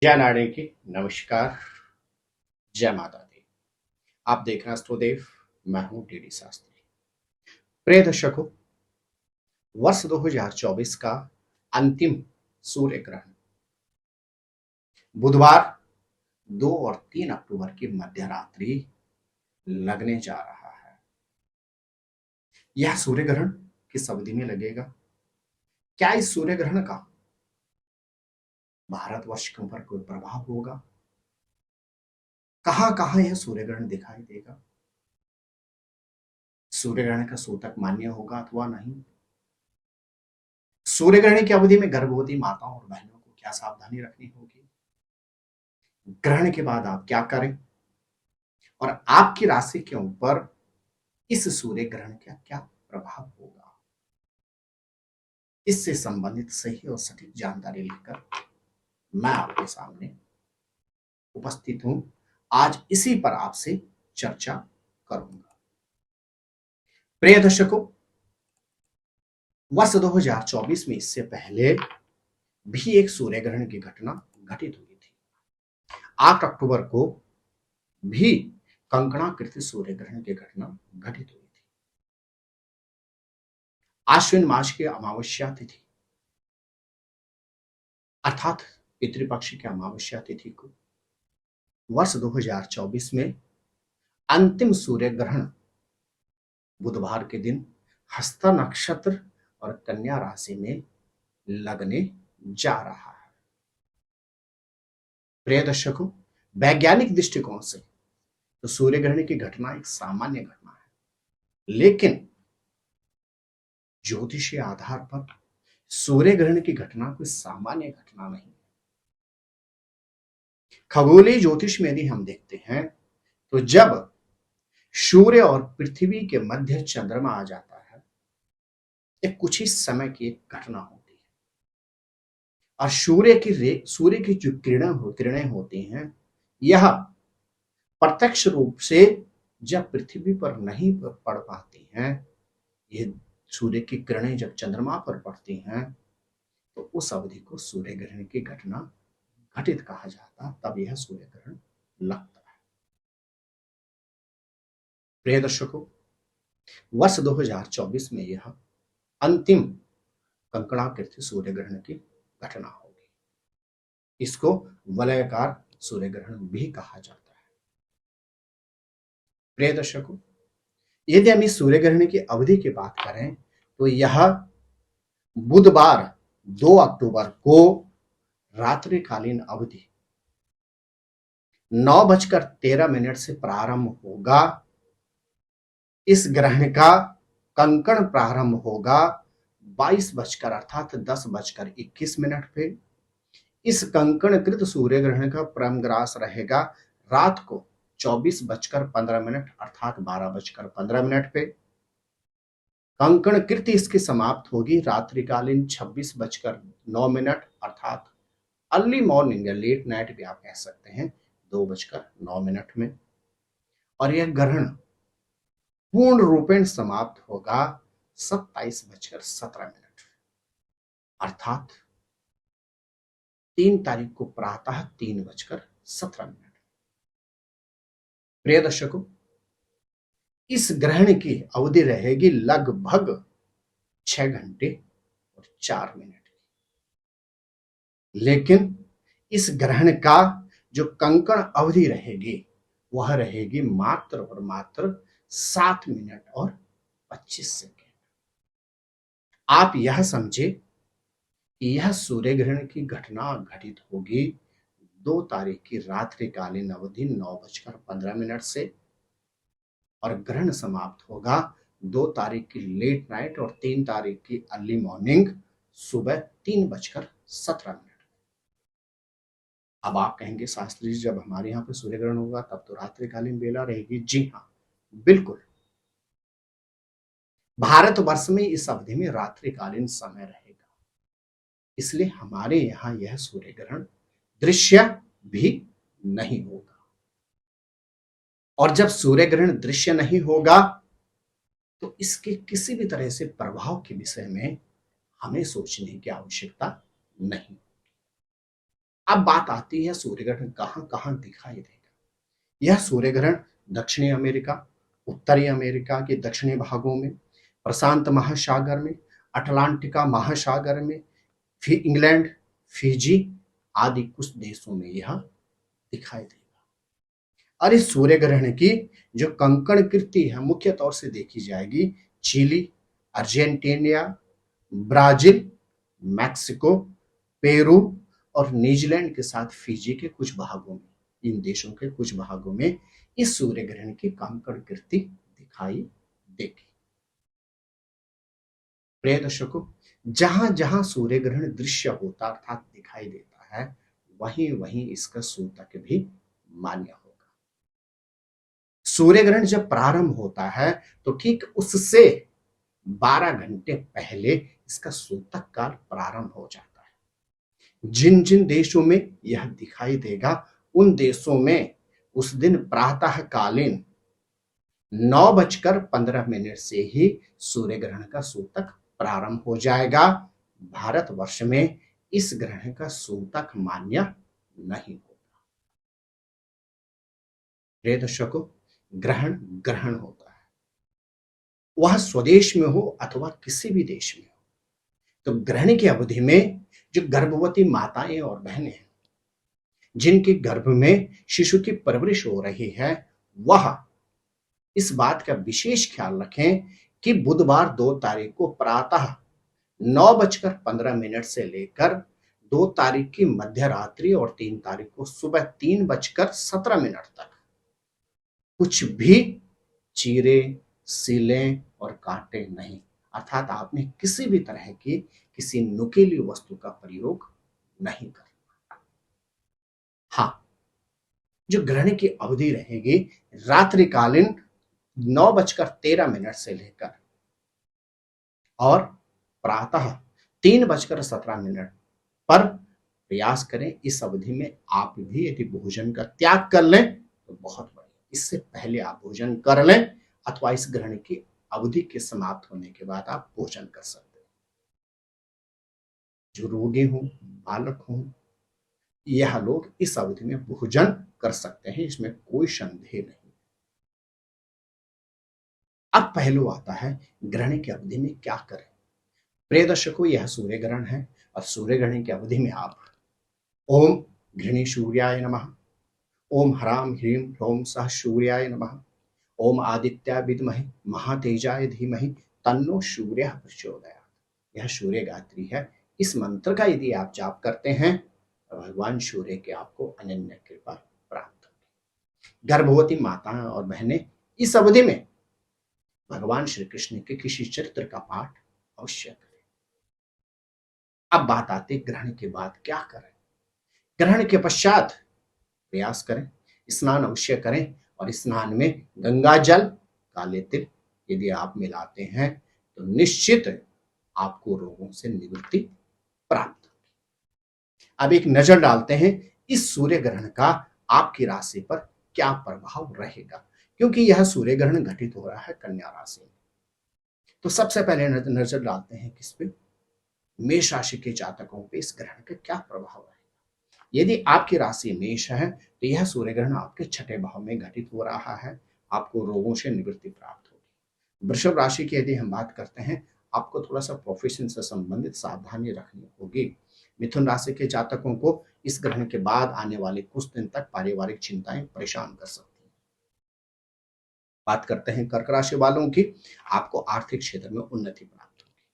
जय नारायण की नमस्कार। जय माता दी। आप देख रहे हैं अस्त्रोदेव। मैं हूं टीडी शास्त्री। प्रिय दर्शकों, वर्ष 2024 का अंतिम सूर्य ग्रहण बुधवार 2 और 3 अक्टूबर की मध्य रात्रि लगने जा रहा है। यह सूर्य ग्रहण किस अवधि में लगेगा? क्या इस सूर्य ग्रहण का भारतवर्ष के ऊपर कोई प्रभाव होगा? कहां कहां यह सूर्य ग्रहण दिखाई देगा? सूर्य ग्रहण का सूतक मान्य होगा अथवा नहीं? सूर्य ग्रहण की अवधि में गर्भवती माताओं और बहनों को क्या सावधानी रखनी होगी? ग्रहण के बाद आप क्या करें और आपकी राशि के ऊपर इस सूर्य ग्रहण का क्या प्रभाव होगा? इससे संबंधित सही और सटीक जानकारी लेकर मैं आपके सामने उपस्थित हूं। आज इसी पर आपसे चर्चा करूंगा। प्रिय दर्शकों, वर्ष 2024 में इससे पहले भी एक सूर्य ग्रहण की घटना घटित हुई थी। 8 अक्टूबर को भी कंकणाकृति सूर्य ग्रहण की घटना घटित हुई थी। आश्विन मास की अमावस्या तिथि अर्थात पितृपक्ष की अमावस्या तिथि को वर्ष 2024 में अंतिम सूर्य ग्रहण बुधवार के दिन हस्ता नक्षत्र और कन्या राशि में लगने जा रहा है। प्रिय दर्शकों, वैज्ञानिक दृष्टिकोण से तो सूर्य ग्रहण की घटना एक सामान्य घटना है, लेकिन ज्योतिषीय आधार पर सूर्य ग्रहण की घटना कोई सामान्य घटना नहीं। खगोलीय ज्योतिष में यदि हम देखते हैं तो जब सूर्य और पृथ्वी के मध्य चंद्रमा आ जाता है, यह कुछ ही समय की एक घटना होती है और सूर्य की जो किरणें होती हैं, यह प्रत्यक्ष रूप से जब पृथ्वी पर नहीं पड़ पाती हैं, ये सूर्य की किरणें जब चंद्रमा पर पड़ती हैं तो उस अवधि को सूर्य ग्रहण की घटना घटित कहा जाता, तब यह सूर्य ग्रहण लगता है। प्रिय दर्शकों, वर्ष 2024 में यह अंतिम कंकणाकृति सूर्य ग्रहण की घटना होगी। इसको वलयाकार सूर्य ग्रहण भी कहा जाता है। प्रिय दर्शकों, यदि हम इस सूर्य ग्रहण की अवधि की बात करें तो यह बुधवार 2 अक्टूबर को रात्रिकालीन अवधि 9:13 से प्रारंभ होगा। इस ग्रहण का कंकण प्रारंभ होगा 22 बजकर अर्थात 10:21 पे। इस कंकणकृत सूर्य ग्रहण का परम ग्रास रहेगा रात को 24:15 अर्थात 12:15 पे। कंकणकृति इसकी समाप्त होगी रात्रिकालीन 26:09 अर्थात अर्ली मॉर्निंग या लेट नाइट भी आप कह सकते हैं 2:09 में। और यह ग्रहण पूर्ण रूपेण समाप्त होगा 27:17 अर्थात 3 तारीख को प्रातः 3:17। प्रिय दर्शकों, इस ग्रहण की अवधि रहेगी लगभग 6 घंटे और 4 मिनट की, लेकिन इस ग्रहण का जो कंकण अवधि रहेगी वह रहेगी मात्र और मात्र 7 मिनट और 25 सेकेंड। आप यह समझे कि यह सूर्य ग्रहण की घटना घटित होगी 2 तारीख की रात्रिकालीन अवधि 9:15 से और ग्रहण समाप्त होगा 2 तारीख की लेट नाइट और 3 तारीख की अर्ली मॉर्निंग सुबह 3:17। अब आप कहेंगे शास्त्री जी, जब हमारे यहाँ पे सूर्य ग्रहण होगा तब तो रात्रिकालीन बेला रहेगी। जी हाँ, बिल्कुल। भारतवर्ष में इस अवधि में रात्रिकालीन समय रहेगा, इसलिए हमारे यहाँ यह सूर्य ग्रहण दृश्य भी नहीं होगा। और जब सूर्य ग्रहण दृश्य नहीं होगा तो इसके किसी भी तरह से प्रभाव के विषय में हमें सोचने की आवश्यकता नहीं। अब बात आती है सूर्य ग्रहण कहां कहां दिखाई देगा। यह सूर्य ग्रहण दक्षिणी अमेरिका, उत्तरी अमेरिका के दक्षिणी भागों में, प्रशांत महासागर में, अटलांटिका महासागर में, फिर इंग्लैंड, फिजी आदि कुछ देशों में यह दिखाई देगा। और इस सूर्य ग्रहण की जो कंकण कृति है मुख्य तौर से देखी जाएगी Chile, Argentina, Brazil, Mexico, Peru और न्यूजीलैंड के साथ फिजी के कुछ भागों में, इन देशों के कुछ भागों में इस सूर्य ग्रहण की कंकण कृति दिखाई देगी। प्रिय दर्शकों, जहां जहां सूर्य ग्रहण दृश्य होता अर्थात दिखाई देता है, वहीं वहीं इसका सूतक भी मान्य होगा। सूर्य ग्रहण जब प्रारंभ होता है तो ठीक उससे 12 घंटे पहले इसका सूतक काल प्रारंभ हो जाता है। जिन जिन देशों में यह दिखाई देगा उन देशों में उस दिन प्रातः कालीन 9:15 से ही सूर्य ग्रहण का सूतक प्रारंभ हो जाएगा। भारतवर्ष में इस ग्रहण का सूतक मान्य नहीं होगा। प्रिय दर्शकों, ग्रहण ग्रहण होता है, वह स्वदेश में हो अथवा किसी भी देश में हो। तो ग्रहण की अवधि में जो गर्भवती माताएं और बहनें हैं, जिनके गर्भ में शिशु की परवरिश हो रही है, वह इस बात का विशेष ख्याल रखें कि बुधवार 2 तारीख को प्रातः 9:15 से लेकर 2 तारीख की मध्य रात्रि और 3 तारीख को सुबह 3:17 तक कुछ भी चीरे, सीलें और कांटे नहीं, अर्थात आपने किसी भी तरह की किसी नुकीली वस्तु का प्रयोग नहीं करना। हाँ, जो ग्रहण की अवधि रहेगी रात्रिकालीन 9:13 से लेकर और प्रातः 3:17 पर प्रयास करें। इस अवधि में आप भी यदि भोजन का त्याग कर लें तो बहुत बढ़िया। इससे पहले आप भोजन कर लें अथवा इस ग्रहण की अवधि के समाप्त होने के बाद आप भोजन कर सकते हैं। जो रोगी हों, बालक हों, यह लोग इस अवधि में भोजन कर सकते हैं, इसमें कोई संदेह नहीं। अब पहलू आता है ग्रहण की अवधि में क्या करें। प्रिय दर्शकों, यह सूर्य ग्रहण है और सूर्य ग्रहण की अवधि में आप ओम घृणी सूर्याय नमः, ओम ह्रां ह्रीं ह्रौं सः सूर्याय नमः, ओम आदित्याय विद्महे महातेजाय धीमहि तन्नो सूर्यः प्रचोदयात्, यह सूर्य गायत्री है। इस मंत्र का यदि आप जाप करते हैं तो भगवान सूर्य के आपको अनन्य कृपा प्राप्त होगी। गर्भवती माताएं और बहनें इस अवधि में भगवान श्री कृष्ण के किसी चरित्र का पाठ अवश्य करें। अब बात आती है ग्रहण के बाद क्या करें। ग्रहण के पश्चात प्रयास करें, स्नान अवश्य करें और स्नान में गंगा जल, काले तिल यदि आप मिलाते हैं तो निश्चित आपको रोगों से निवृत्ति प्राप्त होगी। अब एक नजर डालते हैं इस सूर्य ग्रहण का आपकी राशि पर क्या प्रभाव रहेगा, क्योंकि यह सूर्य ग्रहण घटित हो रहा है कन्या राशि में। तो सबसे पहले नजर डालते हैं किस पे, मेष राशि के जातकों पे इस ग्रहण का क्या प्रभाव है। यदि आपकी राशि मेष है तो यह सूर्य ग्रहण आपके 6ठे भाव में घटित हो रहा है, आपको रोगों से निवृत्ति प्राप्त होगी। वृषभ राशि की यदि हम बात करते हैं, आपको थोड़ा सा प्रोफेशन से संबंधित सावधानी रखनी होगी। मिथुन राशि के जातकों को इस ग्रहण के बाद आने वाले कुछ दिन तक पारिवारिक चिंताएं परेशान कर सकती हैं। बात करते हैं कर्क राशि वालों की, आपको आर्थिक क्षेत्र में उन्नति प्राप्त होगी।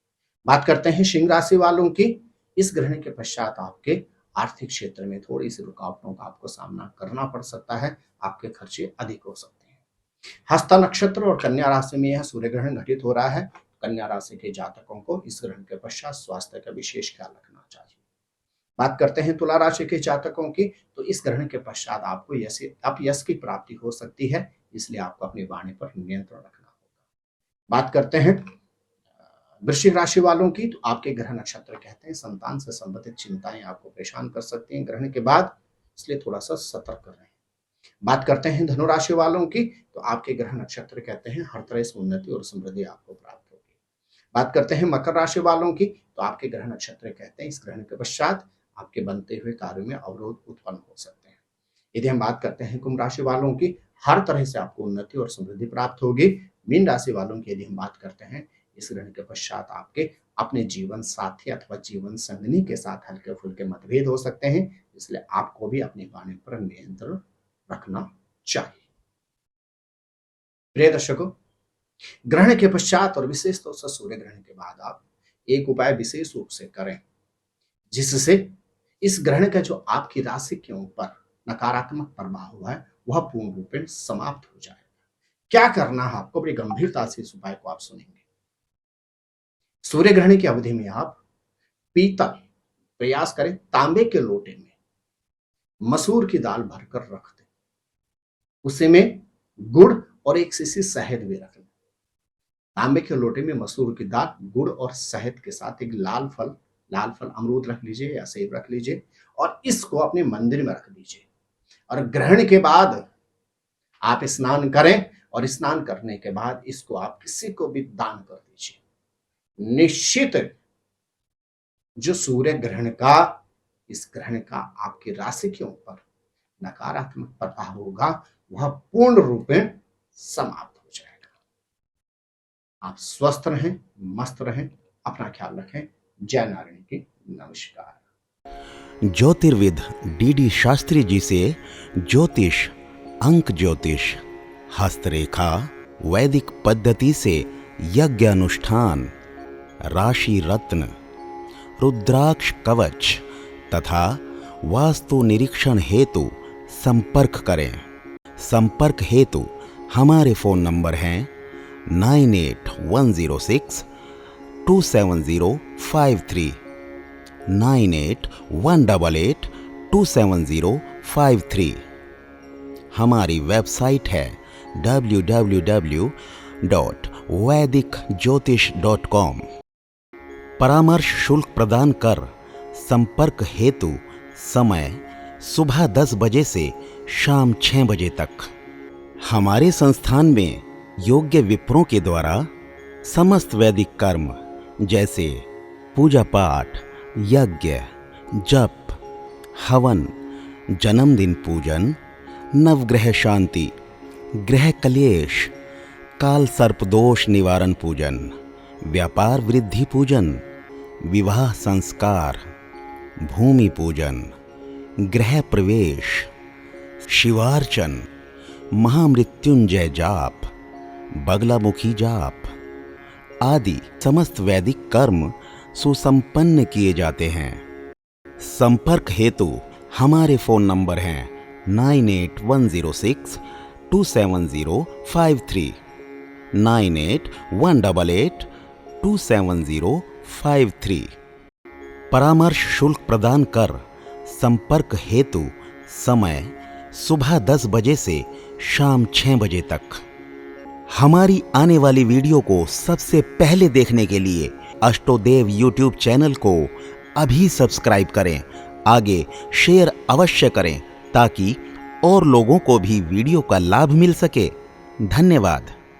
बात करते हैं सिंह राशि वालों की, इस ग्रहण के पश्चात आपके आर्थिक क्षेत्र में थोड़ी सी रुकावटों का आपको सामना करना पड़ सकता है, आपके खर्चे अधिक हो सकते हैं। हस्ता नक्षत्र और कन्या राशि में यह सूर्य ग्रहण घटित हो रहा है। कन्या राशि के जातकों को इस ग्रहण के पश्चात स्वास्थ्य का विशेष ख्याल रखना चाहिए। बात करते हैं तुला राशि के जातकों की, तो इस ग्रहण के पश्चात आपको यश की प्राप्ति हो सकती है, इसलिए आपको अपनी वाणी पर नियंत्रण रखना होगा। बात करते हैं वृश्चिक राशि वालों की, तो आपके ग्रह नक्षत्र कहते हैं संतान से संबंधित चिंताएं आपको परेशान कर सकती हैं ग्रहण के बाद, इसलिए थोड़ा सा सतर्क रहें। बात करते हैं धनु राशि वालों की, तो आपके ग्रह नक्षत्र कहते हैं हर तरह से उन्नति और समृद्धि आपको प्राप्त होगी। बात करते हैं मकर राशि वालों की, तो आपके ग्रह नक्षत्र कहते हैं इस ग्रहण के पश्चात आपके बनते हुए कार्यों में अवरोध उत्पन्न हो सकते हैं। यदि हम बात करते हैं कुंभ राशि वालों की, हर तरह से आपको उन्नति और समृद्धि प्राप्त होगी। मीन राशि वालों की यदि हम बात करते हैं, इस ग्रहण के पश्चात आपके अपने जीवन साथी अथवा जीवन संगनी के साथ हल्के फुल्के मतभेद हो सकते हैं, इसलिए आपको भी अपनी वाणी पर नियंत्रण रखना चाहिए। प्रिय दर्शकों, ग्रहण के पश्चात और विशेष तौर से सूर्य ग्रहण के बाद आप एक उपाय विशेष रूप से करें, जिससे इस ग्रहण का जो आपकी राशि के ऊपर नकारात्मक प्रभाव हुआ है वह पूर्ण रूप में समाप्त हो जाएगा। क्या करना है आपको, बड़ी गंभीरता से इस उपाय को आप सुनेंगे। सूर्य ग्रहण की अवधि में आप पीतल, प्रयास करें तांबे के लोटे में मसूर की दाल भरकर रख दें, उसी में गुड़ और एक शीशी शहद भी रख लें। तांबे के लोटे में मसूर की दाल, गुड़ और शहद के साथ एक लाल फल अमरूद रख लीजिए या सेब रख लीजिए और इसको अपने मंदिर में रख दीजिए। और ग्रहण के बाद आप स्नान करें और स्नान करने के बाद इसको आप किसी को भी दान कर दीजिए। निश्चित जो सूर्य ग्रहण का, इस ग्रहण का आपकी राशि के ऊपर नकारात्मक प्रभाव होगा वह पूर्ण रूप में समाप्त हो जाएगा। आप स्वस्थ रहें, मस्त रहें, अपना ख्याल रखें। जय नारायण की नमस्कार। ज्योतिर्विद डीडी शास्त्री जी से ज्योतिष, अंक ज्योतिष, हस्तरेखा, वैदिक पद्धति से यज्ञ अनुष्ठान, राशि रत्न, रुद्राक्ष कवच तथा वास्तु निरीक्षण हेतु संपर्क करें। संपर्क हेतु हमारे फोन नंबर हैं 9810627053, 9818827053। हमारी वेबसाइट है www.vedicjyotish.com। परामर्श शुल्क प्रदान कर संपर्क हेतु समय सुबह 10 बजे से शाम 6 बजे तक। हमारे संस्थान में योग्य विप्रों के द्वारा समस्त वैदिक कर्म जैसे पूजा पाठ, यज्ञ, जप, हवन, जन्मदिन पूजन, नवग्रह शांति, ग्रह कलेश, काल सर्प दोष निवारण पूजन, व्यापार वृद्धि पूजन, विवाह संस्कार, भूमि पूजन, गृह प्रवेश, शिवार्चन, महामृत्युंजय जाप, बगलामुखी जाप आदि समस्त वैदिक कर्म सुसंपन्न किए जाते हैं। संपर्क हेतु हमारे फोन नंबर हैं 9810627053, 9818827053। परामर्श शुल्क प्रदान कर संपर्क हेतु समय सुबह 10 बजे से शाम 6 बजे तक। हमारी आने वाली वीडियो को सबसे पहले देखने के लिए अष्टोदेव यूट्यूब चैनल को अभी सब्सक्राइब करें। आगे शेयर अवश्य करें ताकि और लोगों को भी वीडियो का लाभ मिल सके। धन्यवाद।